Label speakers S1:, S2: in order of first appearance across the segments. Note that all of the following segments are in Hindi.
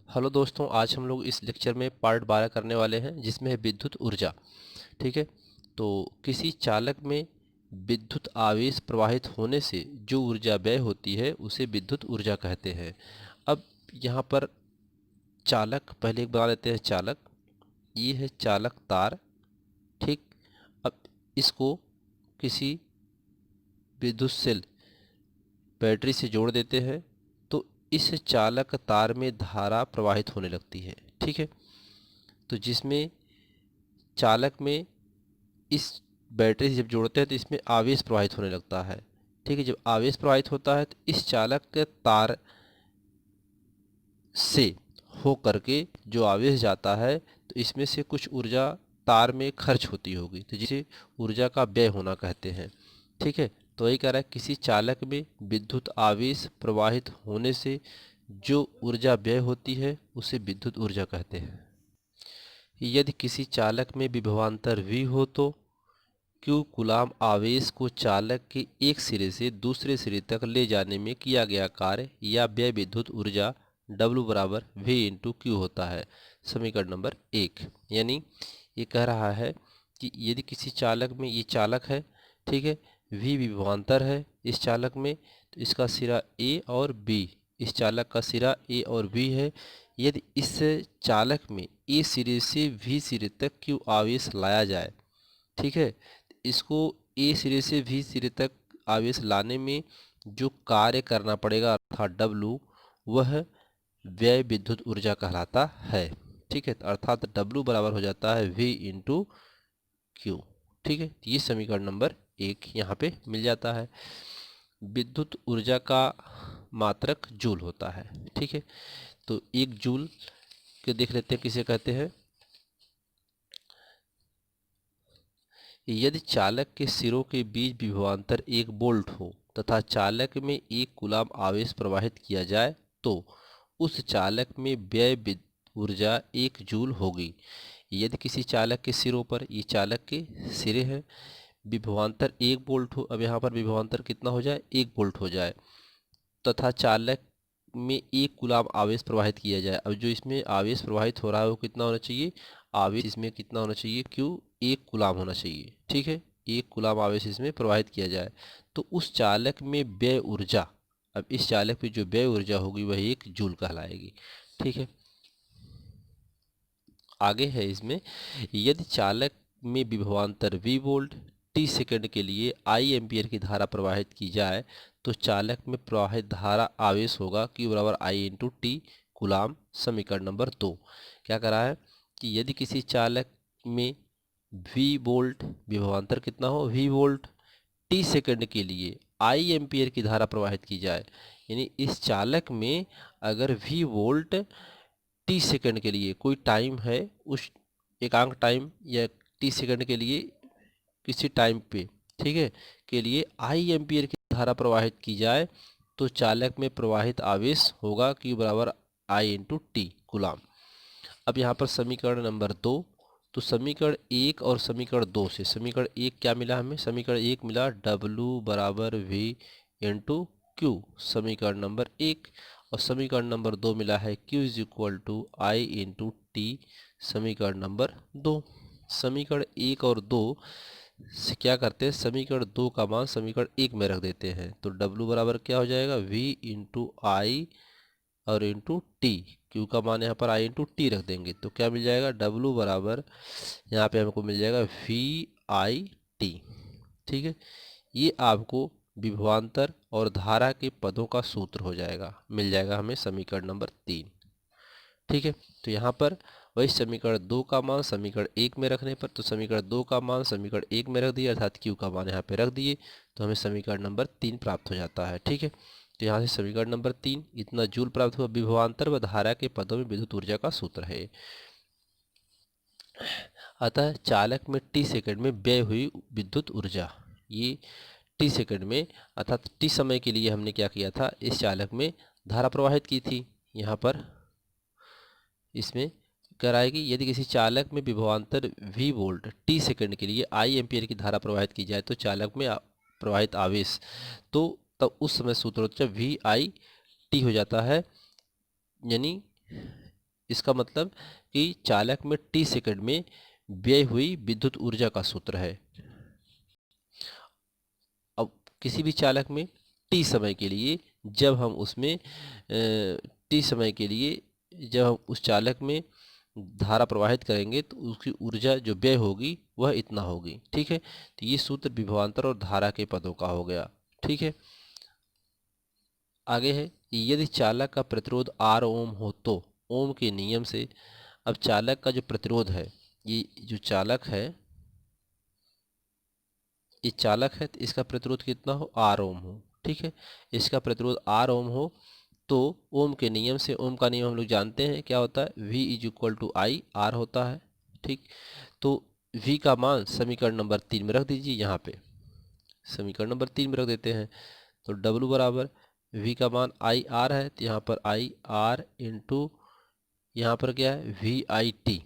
S1: हेलो दोस्तों, आज हम लोग इस लेक्चर में पार्ट 12 करने वाले हैं जिसमें है विद्युत ऊर्जा। ठीक है। तो किसी चालक में विद्युत आवेश प्रवाहित होने से जो ऊर्जा व्यय होती है उसे विद्युत ऊर्जा कहते हैं। अब यहाँ पर चालक पहले एक बना लेते हैं। चालक, ये है चालक तार। ठीक। अब इसको किसी विद्युत सेल बैटरी से जोड़ देते हैं तो इस चालक तार में धारा प्रवाहित होने लगती है। ठीक है। तो जिसमें चालक में इस बैटरी से जब जोड़ते हैं तो इसमें आवेश प्रवाहित होने लगता है। ठीक है। जब आवेश प्रवाहित होता है तो इस चालक के तार से हो करके जो आवेश जाता है तो इसमें से कुछ ऊर्जा तार में खर्च होती होगी, तो जिसे ऊर्जा का व्यय होना कहते हैं। ठीक है। तो यही कह रहा है किसी चालक में विद्युत आवेश प्रवाहित होने से जो ऊर्जा व्यय होती है उसे विद्युत ऊर्जा कहते हैं। यदि किसी चालक में विभवांतर V हो तो Q कूलाम आवेश को चालक के एक सिरे से दूसरे सिरे तक ले जाने में किया गया कार्य या व्यय विद्युत ऊर्जा W बराबर V इंटू क्यू होता है। समीकरण नंबर 1। यानी ये कह रहा है कि यदि किसी चालक में, ये चालक है, ठीक है, V विभवांतर है इस चालक में, तो इसका सिरा A और B, इस चालक का सिरा A और B है। यदि इस चालक में A सिरे से V सिरे तक Q आवेश लाया जाए, ठीक है, इसको ए सिरे से भी सिरे तक आवेश लाने में जो कार्य करना पड़ेगा अर्थात डब्लू, वह व्यय विद्युत ऊर्जा कहलाता है। ठीक है। अर्थात डब्लू बराबर हो जाता है V इंटू क्यू। ठीक है। ये समीकरण नंबर 1 यहाँ पे मिल जाता है। विद्युत ऊर्जा का मात्रक जूल होता है। ठीक है। तो एक जूल के देख लेते हैं किसे कहते हैं। यदि चालक के सिरों के बीच विभवांतर 1 वोल्ट हो तथा चालक में 1 कूलाम आवेश प्रवाहित किया जाए तो उस चालक में व्यय ऊर्जा 1 जूल होगी। यदि किसी चालक के सिरों पर, ये चालक के सिरे हैं, विभवांतर 1 वोल्ट हो, अब यहाँ पर विभवांतर कितना हो जाए, 1 वोल्ट हो जाए, तथा चालक में 1 कूलाम आवेश प्रवाहित किया जाए। अब जो इसमें आवेश प्रवाहित हो रहा है वो कितना होना चाहिए, आवेश इसमें कितना होना चाहिए, क्यू 1 कूलाम होना चाहिए। ठीक है। 1 कूलाम आवेश इसमें प्रवाहित किया जाए तो उस चालक में व्यय ऊर्जा, अब इस चालक में जो व्यय ऊर्जा होगी वह 1 जूल कहलाएगी। ठीक है। आगे है इसमें, यदि चालक में विभवांतर V वोल्ट t सेकंड के लिए I एम्पियर की धारा प्रवाहित की जाए तो चालक में प्रवाहित धारा आवेश होगा Q बराबर I इंटू टी कूलाम। समीकरण नंबर 2 क्या करा है कि यदि किसी चालक में V वोल्ट, विभवांतर कितना हो, V वोल्ट, t सेकंड के लिए I एम्पियर की धारा प्रवाहित की जाए, यानी इस चालक में अगर V वोल्ट टी सेकंड के लिए कोई टाइम है, उस एकांक टाइम या टी सेकंड के लिए किसी टाइम पे, ठीक है, के लिए आई एम्पियर की धारा प्रवाहित की जाए तो चालक में प्रवाहित आवेश होगा Q बराबर आई इंटू टी कूलाम। अब यहाँ पर समीकरण नंबर 2, तो समीकरण 1 और समीकरण 2 से, समीकरण 1 क्या मिला हमें, समीकरण 1 मिला W बराबर V इंटू क्यू, समीकरण नंबर 1, और समीकरण नंबर 2 मिला है Q is equal to I into T, समीकरण नंबर 2। समीकरण 1 और 2 से क्या करते हैं, समीकरण 2 का मान समीकरण 1 में रख देते हैं तो W बराबर क्या हो जाएगा, V इंटू आई और इंटू टी, क्यू का मान यहाँ पर आई इंटू टी रख देंगे तो क्या मिल जाएगा, W बराबर यहाँ पे हमको मिल जाएगा VIT। ठीक है। ये आपको विभवांतर और धारा के पदों का सूत्र हो जाएगा, मिल जाएगा हमें समीकरण नंबर 3। ठीक है। तो यहाँ पर वही समीकरण 2 का मान समीकरण 1 में रखने पर, तो समीकरण 2 का मान समीकरण 1 में रख दिए अर्थात क्यू का मान यहाँ पे रख दिए तो हमें समीकरण नंबर 3 प्राप्त हो जाता है। ठीक है। तो यहाँ से समीकरण नंबर 3 इतना जूल प्राप्त हुआ। विभवांतर व धारा के पदों में विद्युत ऊर्जा का सूत्र है। अतः चालक में टी सेकंड में व्यय हुई विद्युत ऊर्जा, ये टी सेकंड में अर्थात टी समय के लिए हमने क्या किया था, इस चालक में धारा प्रवाहित की थी। यहाँ पर इसमें कराएगी, यदि किसी चालक में विभवांतर V वोल्ट टी सेकंड के लिए I एम्पियर की धारा प्रवाहित की जाए तो चालक में प्रवाहित आवेश, तो तब उस समय सूत्र होता है VIT हो जाता है, यानी इसका मतलब कि चालक में t सेकंड में व्यय हुई विद्युत ऊर्जा का सूत्र है। अब किसी भी चालक में t समय के लिए जब हम उसमें t समय के लिए जब हम उस चालक में धारा प्रवाहित करेंगे तो उसकी ऊर्जा जो व्यय होगी वह इतना होगी। ठीक है, तो ये सूत्र विभवांतर और धारा के पदों का हो गया। ठीक है, आगे है यदि चालक का प्रतिरोध R ओम हो तो ओम के नियम से, अब चालक का जो प्रतिरोध है, ये जो चालक है, ये चालक है तो इसका प्रतिरोध कितना हो, R ओम हो। ठीक है, इसका प्रतिरोध R ओम हो तो ओम के नियम से, ओम का नियम हम लोग जानते हैं क्या होता है, V is equal to I R होता है। ठीक, तो V का मान समीकरण नंबर 3 में रख दीजिए। यहाँ पे समीकरण नंबर 3 में रख देते हैं तो W बराबर V का मान आई आर है, तो यहाँ पर आई आर इंटू यहाँ पर क्या है वी आई टी।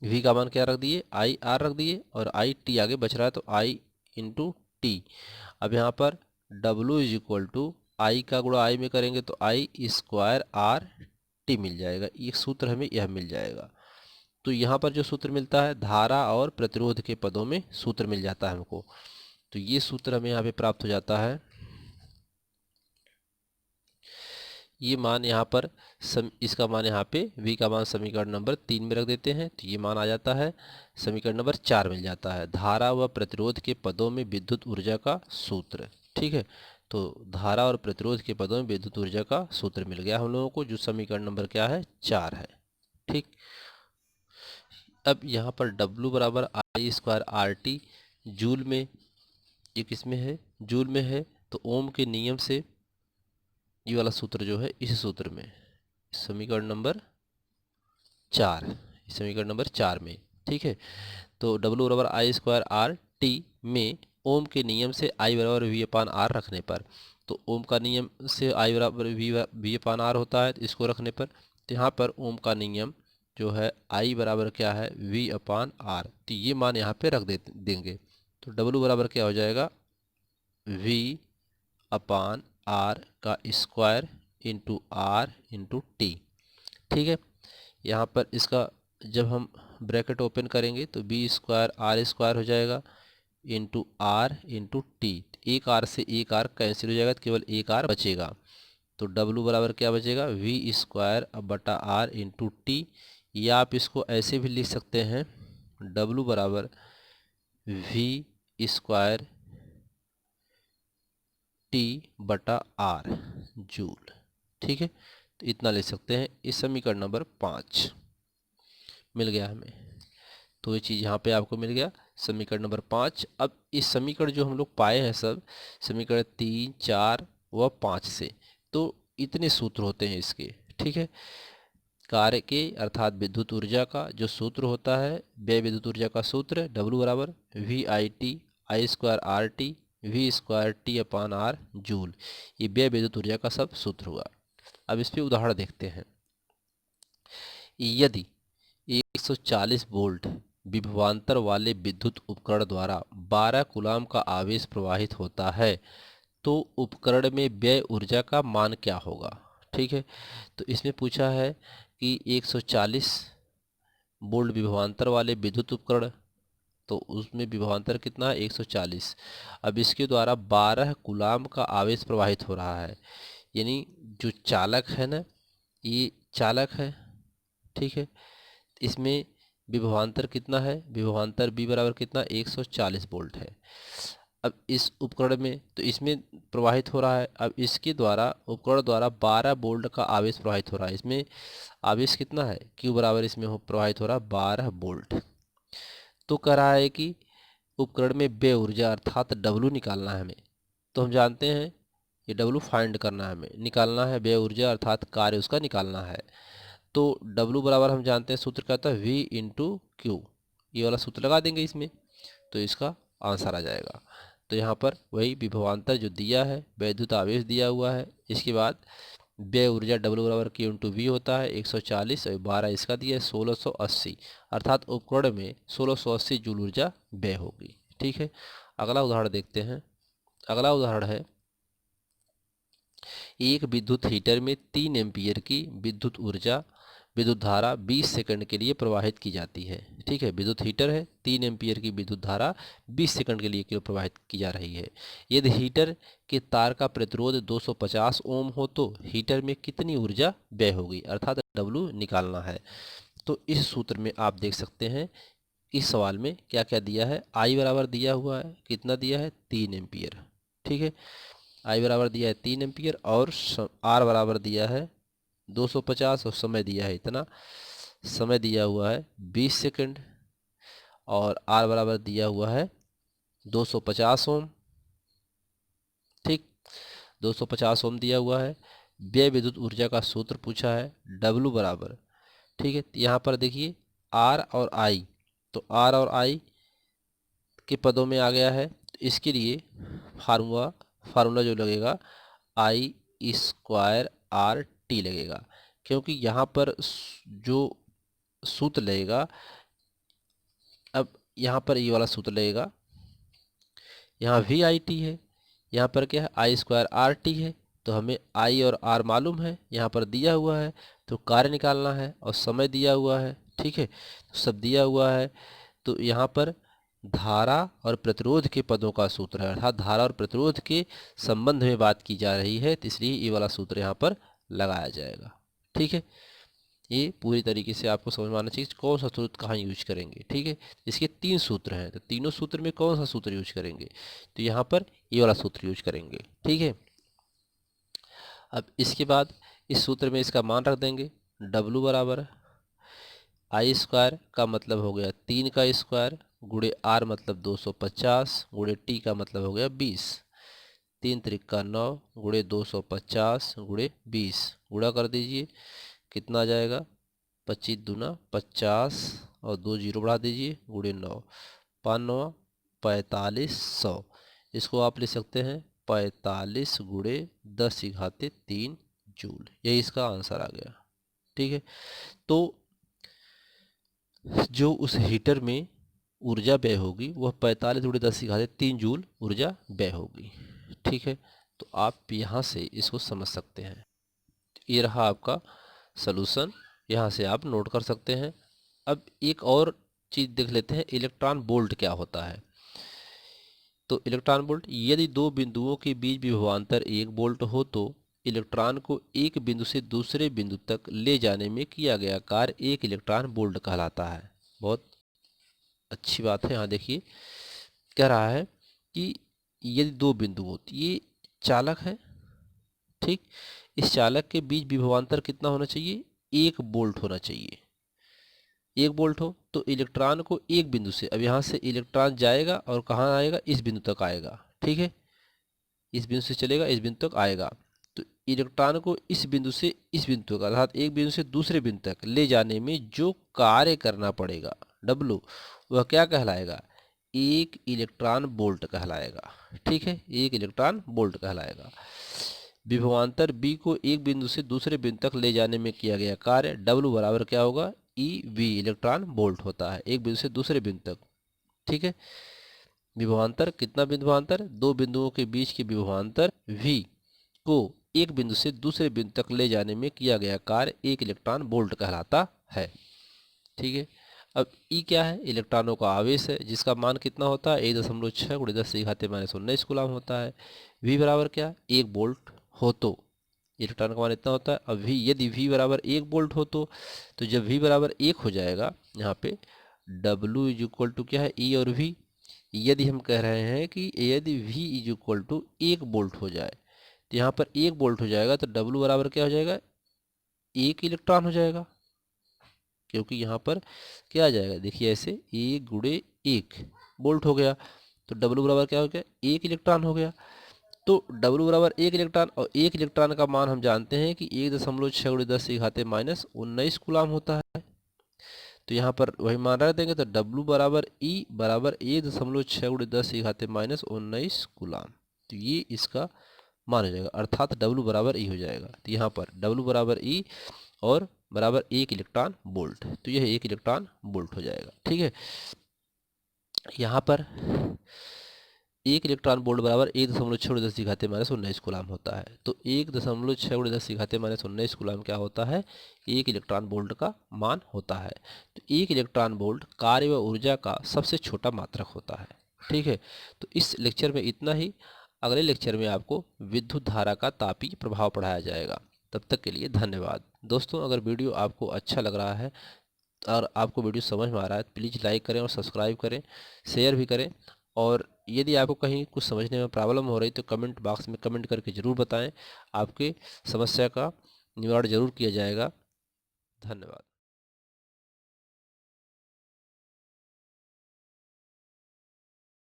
S1: वी का मान क्या रख दिए, आई आर रख दिए और आई टी आगे बच रहा है तो आई इंटू टी। अब यहाँ पर W इज इक्वल टू आई का गुणा आई में करेंगे तो आई स्क्वायर आर टी मिल जाएगा। ये सूत्र हमें यह मिल जाएगा। तो यहाँ पर जो सूत्र मिलता है धारा और प्रतिरोध के पदों में सूत्र मिल जाता है हमको। तो ये सूत्र हमें यहाँ पे प्राप्त हो जाता है। ये मान यहाँ पर इसका मान यहाँ पे v का मान समीकरण नंबर 3 में रख देते हैं तो ये मान आ जाता है, समीकरण नंबर 4 मिल जाता है, धारा व प्रतिरोध के पदों में विद्युत ऊर्जा का सूत्र। ठीक है, तो धारा और प्रतिरोध के पदों में विद्युत ऊर्जा का सूत्र मिल गया हम लोगों को, जो समीकरण नंबर क्या है 4 है। ठीक, अब यहाँ पर W बराबर आई स्क्वायर आर टी जूल में, ये किस में है, जूल में है, तो ओम के नियम से ये वाला सूत्र जो है इस सूत्र में समीकरण नंबर 4, समीकरण नंबर 4 में। ठीक है, तो W बराबर आई स्क्वायर आर टी में ओम के नियम से I बराबर वी अपान आर रखने पर, तो ओम का नियम से I बराबर वी अपान आर होता है, तो इसको रखने पर तो यहाँ पर ओम का नियम जो है I बराबर क्या है वी अपान आर, तो ये मान यहाँ पे रख देंगे। तो W बराबर क्या हो जाएगा वी अपान आर का square into R into T. ठीक है, यहाँ पर इसका जब हम ब्रैकेट ओपन करेंगे तो बी स्क्वायर आर स्क्वायर हो जाएगा इंटू आर इंटू टी। एक आर से एक आर कैंसिल हो जाएगा तो केवल एक आर बचेगा, तो W बराबर क्या बचेगा वी स्क्वायर अब बटा आर इंटू टी, या आप इसको ऐसे भी लिख सकते हैं W बराबर वी स्क्वायर टी बटा आर जूल। ठीक है, तो इतना ले सकते हैं। इस समीकरण नंबर 5 मिल गया हमें, तो ये चीज़ यहाँ पे आपको मिल गया समीकरण नंबर 5। अब इस समीकरण जो हम लोग पाए हैं सब समीकरण 3, 4 व 5 से, तो इतने सूत्र होते हैं इसके। ठीक है, कार्य के अर्थात विद्युत ऊर्जा का जो सूत्र होता है, व्यय विद्युत ऊर्जा का सूत्र W बराबर V I T I square R T V square T upon R joule, ये व्यय विद्युत ऊर्जा का सब सूत्र हुआ। अब इस पे उदाहरण देखते हैं। यदि 140 वोल्ट विभवांतर वाले विद्युत उपकरण द्वारा 12 कूलाम का आवेश प्रवाहित होता है तो उपकरण में व्यय ऊर्जा का मान क्या होगा। ठीक है, तो इसमें पूछा है कि 140 वोल्ट विभवांतर वाले विद्युत उपकरण, तो उसमें विभवांतर कितना है 140। अब इसके द्वारा 12 कूलाम का आवेश प्रवाहित हो रहा है, यानी जो चालक है ना, ये चालक है। ठीक है, इसमें विभवांतर कितना है, विभवांतर B बराबर कितना 140 वोल्ट है। अब इस उपकरण में तो इसमें प्रवाहित हो रहा है, अब इसके द्वारा उपकरण द्वारा 12 वोल्ट का आवेश प्रवाहित हो रहा है। इसमें आवेश कितना है Q बराबर इसमें प्रवाहित हो रहा है 12 वोल्ट। तो कह रहा है कि उपकरण में व्यय ऊर्जा अर्थात W निकालना है हमें। तो हम जानते हैं ये W फाइंड करना है हमें, निकालना है व्यय ऊर्जा अर्थात कार्य उसका निकालना है। तो W बराबर हम जानते हैं सूत्र क्या होता है V इंटू क्यू, ये वाला सूत्र लगा देंगे इसमें तो इसका आंसर आ जाएगा। तो यहाँ पर वही विभवांतर जो दिया है, वैद्युत आवेश दिया हुआ है, इसके बाद व्यय ऊर्जा W बराबर Q इंटू वी होता है 140 और 12 इसका दिया है 1680, अर्थात उपकरण में 1680 जूल ऊर्जा व्यय होगी। ठीक है, अगला उदाहरण देखते हैं। अगला उदाहरण है एक विद्युत हीटर में 3 एम्पीयर की विद्युत ऊर्जा विद्युत धारा 20 सेकंड के लिए प्रवाहित की जाती है। ठीक है, विद्युत हीटर है, 3 एम्पीयर की विद्युत धारा 20 सेकंड के लिए क्यों प्रवाहित की जा रही है। यदि हीटर के तार का प्रतिरोध 250 ओम हो तो हीटर में कितनी ऊर्जा व्यय होगी, अर्थात W निकालना है। तो इस सूत्र में आप देख सकते हैं इस सवाल में क्या क्या दिया है। I बराबर दिया हुआ है, कितना दिया है, 3 एम्पीयर। ठीक है, I बराबर दिया है 3 एम्पीयर और R बराबर दिया है 250 और समय दिया है इतना, समय दिया हुआ है 20 सेकंड और R बराबर दिया हुआ है 250 ओम। ठीक, 250 ओम दिया हुआ है। व्यय विद्युत ऊर्जा का सूत्र पूछा है, W बराबर, ठीक है, यहाँ पर देखिए R और I, तो R और I के पदों में आ गया है, तो इसके लिए फार्मूला जो लगेगा I स्क्वायर RT लगेगा, क्योंकि यहाँ पर जो सूत्र लगेगा, अब यहाँ पर ये वाला सूत्र लगेगा, यहाँ VIT है, यहाँ पर क्या है I स्क्वायर RT है, तो हमें I और R मालूम है, यहाँ पर दिया हुआ है तो कार्य निकालना है और समय दिया हुआ है। ठीक है, तो सब दिया हुआ है, तो यहाँ पर धारा और प्रतिरोध के पदों का सूत्र है, अर्थात धारा और प्रतिरोध के संबंध में बात की जा रही है, तो इसलिए ये वाला सूत्र यहाँ पर लगाया जाएगा। ठीक है, ये पूरी तरीके से आपको समझ में आना चाहिए कौन सा सूत्र कहाँ यूज करेंगे। ठीक है, इसके 3 सूत्र हैं, तो तीनों सूत्र में कौन सा सूत्र यूज करेंगे, तो यहाँ पर ये वाला सूत्र यूज करेंगे। ठीक है, अब इसके बाद इस सूत्र में इसका मान रख देंगे, W बराबर I स्क्वायर का मतलब हो गया 3 का स्क्वायर गुणे R मतलब 250 गुणे T का मतलब हो गया 20, 3 त्रिका 9 गुणे 250 गुणे 20, गुणा कर दीजिए, कितना आ जाएगा, 25 दूना 50 और 2 जीरो बढ़ा दीजिए, गुणे 9, 5 9 4500। इसको आप लिख सकते हैं 45 गुणे 10 घाते 3 जूल, यही इसका आंसर आ गया। ठीक है, तो जो उस हीटर में ऊर्जा व्यय होगी वह 45 गुणे 10 घाते 3 जूल ऊर्जा व्यय होगी। ठीक है, तो आप यहाँ से इसको समझ सकते हैं। ये रहा आपका सलूशन, यहाँ से आप नोट कर सकते हैं। अब एक और चीज़ देख लेते हैं, इलेक्ट्रॉन वोल्ट क्या होता है। तो इलेक्ट्रॉन वोल्ट, यदि दो बिंदुओं के बीच विभवांतर 1 वोल्ट हो तो इलेक्ट्रॉन को एक बिंदु से दूसरे बिंदु तक ले जाने में किया गया कार्य 1 इलेक्ट्रॉन वोल्ट कहलाता है। बहुत अच्छी बात है। यहाँ देखिए कह रहा है कि यदि दो बिंदु हो, तो ये चालक है, ठीक, इस चालक के बीच विभवांतर कितना होना चाहिए, 1 वोल्ट होना चाहिए। 1 वोल्ट हो तो इलेक्ट्रॉन को एक बिंदु से, अब यहाँ से इलेक्ट्रॉन जाएगा और कहाँ आएगा, इस बिंदु तक आएगा। ठीक है, इस बिंदु से चलेगा इस बिंदु तक आएगा, तो इलेक्ट्रॉन को इस बिंदु से इस बिंदु तक, अर्थात एक बिंदु से दूसरे बिंदु तक ले जाने में जो कार्य करना पड़ेगा W, वह क्या कहलाएगा, 1 इलेक्ट्रॉन वोल्ट कहलाएगा। ठीक है, 1 इलेक्ट्रॉन वोल्ट कहलाएगा। विभवांतर B को एक बिंदु से दूसरे बिंदु तक ले जाने में किया गया कार्य W बराबर क्या होगा, EV इलेक्ट्रॉन वोल्ट होता है, एक बिंदु से दूसरे बिंदु तक। ठीक है, विभवांतर कितना, विभवांतर दो बिंदुओं के बीच के विभवांतर V को एक बिंदु से दूसरे बिंदु तक ले जाने में किया गया कार्य 1 इलेक्ट्रॉन वोल्ट कहलाता है। ठीक है, अब E क्या है, इलेक्ट्रॉनों का आवेश है, जिसका मान कितना होता है, 1.6 गुणे 10 घाते -19 कूलम होता है। V बराबर क्या, 1 वोल्ट हो तो इलेक्ट्रॉन का मान इतना होता है। अब V, यदि V बराबर 1 वोल्ट हो तो जब V बराबर 1 हो जाएगा, यहाँ पे W इज इक्वल टू क्या है, E और V। यदि हम कह रहे हैं कि यदि V is equal to 1 volt हो जाए, तो यहाँ पर 1 वोल्ट हो जाएगा, तो W बराबर क्या हो जाएगा, 1 इलेक्ट्रॉन हो जाएगा, क्योंकि यहाँ पर क्या आ जाएगा, देखिए ऐसे 1 गुणे 1 वोल्ट हो गया, तो W बराबर क्या हो गया, 1 इलेक्ट्रॉन हो गया। तो W बराबर 1 इलेक्ट्रॉन, और 1 इलेक्ट्रॉन का मान हम जानते हैं कि 1.6 गुणे 10 घाते -19 कूलम होता है। तो यहाँ पर वही मान रख देंगे, तो W बराबर E बराबर 1.6 गुणे 10 घाते -19 कूलम, तो ये इसका मान हो जाएगा, अर्थात W बराबर E हो जाएगा। तो यहाँ पर W बराबर E और बराबर 1 इलेक्ट्रॉन वोल्ट, तो यह 1 इलेक्ट्रॉन वोल्ट हो जाएगा। ठीक है, यहाँ पर 1 इलेक्ट्रॉन वोल्ट बराबर 1.6 × 10⁻⁹ कूलाम होता है। तो 1.6 × 10⁻⁹ कूलाम क्या होता है? 1 इलेक्ट्रॉन वोल्ट का मान होता है। तो 1 इलेक्ट्रॉन वोल्ट कार्य व ऊर्जा का सबसे छोटा मात्रक होता है। ठीक है, तो इस लेक्चर में इतना ही। अगले लेक्चर में आपको विद्युत धारा का तापीय प्रभाव पढ़ाया जाएगा। तब तक के लिए धन्यवाद। दोस्तों, अगर वीडियो आपको अच्छा लग रहा है और आपको वीडियो समझ में आ रहा है, प्लीज़ लाइक करें और सब्सक्राइब करें, शेयर भी करें। और यदि आपको कहीं कुछ समझने में प्रॉब्लम हो रही तो कमेंट बॉक्स में कमेंट करके ज़रूर बताएं। आपके समस्या का निवारण ज़रूर किया जाएगा। धन्यवाद।